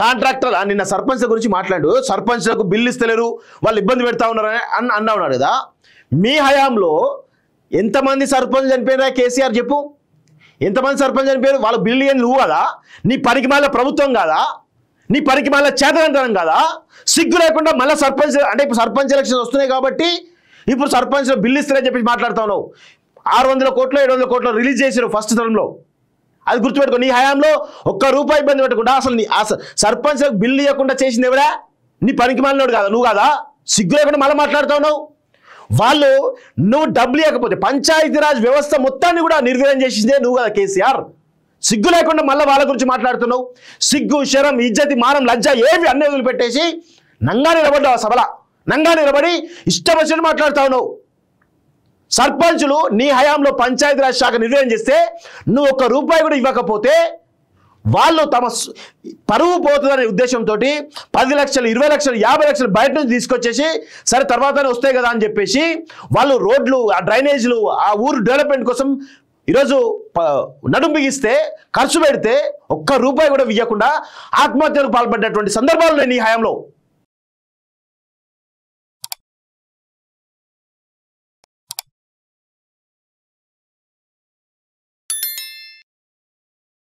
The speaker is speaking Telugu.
కాంట్రాక్టర్ నిన్న సర్పంచ్ల గురించి మాట్లాడు, సర్పంచ్లకు బిల్లు ఇస్తలేరు, వాళ్ళు ఇబ్బంది పెడతా ఉన్నారని అన్నా ఉన్నాడు కదా. మీ హయాంలో ఎంతమంది సర్పంచ్ చనిపోయినా కేసీఆర్ చెప్పు, ఎంతమంది సర్పంచ్ చనిపోయారు? వాళ్ళ బిల్లు ఏం నువ్వు కదా, నీ పరికిమాల ప్రభుత్వం కాదా, నీ పరికిమాల చేతనంతరం కాదా? సిగ్గు లేకుండా మళ్ళీ సర్పంచ్ అంటే ఇప్పుడు సర్పంచ్ ఎలక్షన్స్ వస్తున్నాయి కాబట్టి ఇప్పుడు సర్పంచ్ బిల్లు ఇస్తారని చెప్పి మాట్లాడుతా ఉన్నావు. 600 కోట్లు 700 కోట్లు రిలీజ్ చేశారు ఫస్ట్ టర్మ్లో. అది గుర్తుపెట్టుకో. నీ హయాంలో ఒక్క రూపాయి ఇబ్బంది పెట్టకుండా అసలు నీ సర్పంచ్ బిల్లు ఇవ్వకుండా చేసింది ఎవరా? నీ పరికిమాలినోడు కాదా, నువ్వు కాదా? సిగ్గు లేకుండా మళ్ళీ మాట్లాడుతా ఉన్నావు. వాళ్ళు నువ్వు డబ్బులు ఇవ్వకపోతే పంచాయతీరాజ్ వ్యవస్థ మొత్తాన్ని కూడా నిర్వీర్యం చేసిందే నువ్వు కదా కేసీఆర్. సిగ్గు లేకుండా మళ్ళీ వాళ్ళ గురించి మాట్లాడుతున్నావు. సిగ్గు, శరం, ఇజ్జతి, మానం, లజ్జ ఏవి అన్నీ వదిలిపెట్టేసి నంగా నిలబడ్డావు. సభల నంగా నిలబడి ఇష్టం వచ్చినట్టు మాట్లాడుతా ఉన్నావు. సర్పంచులు నీ హయాంలో పంచాయతీరాజ్ శాఖ నిర్వహణ చేస్తే నువ్వు ఒక్క రూపాయి కూడా ఇవ్వకపోతే వాళ్ళు తమ పరువు పోతుందనే ఉద్దేశంతో 10 లక్షలు 20 లక్షలు 50 లక్షలు బయట నుంచి తీసుకొచ్చేసి సరే తర్వాతనే వస్తాయి కదా అని చెప్పేసి వాళ్ళు రోడ్లు, ఆ డ్రైనేజీలు, ఆ ఊరు డెవలప్మెంట్ కోసం ఈరోజు నడుం బిగిస్తే ఖర్చు పెడితే ఒక్క రూపాయి కూడా ఇవ్వకుండా ఆత్మహత్యలకు పాల్పడ్డటువంటి సందర్భాలు నీ హయాంలో.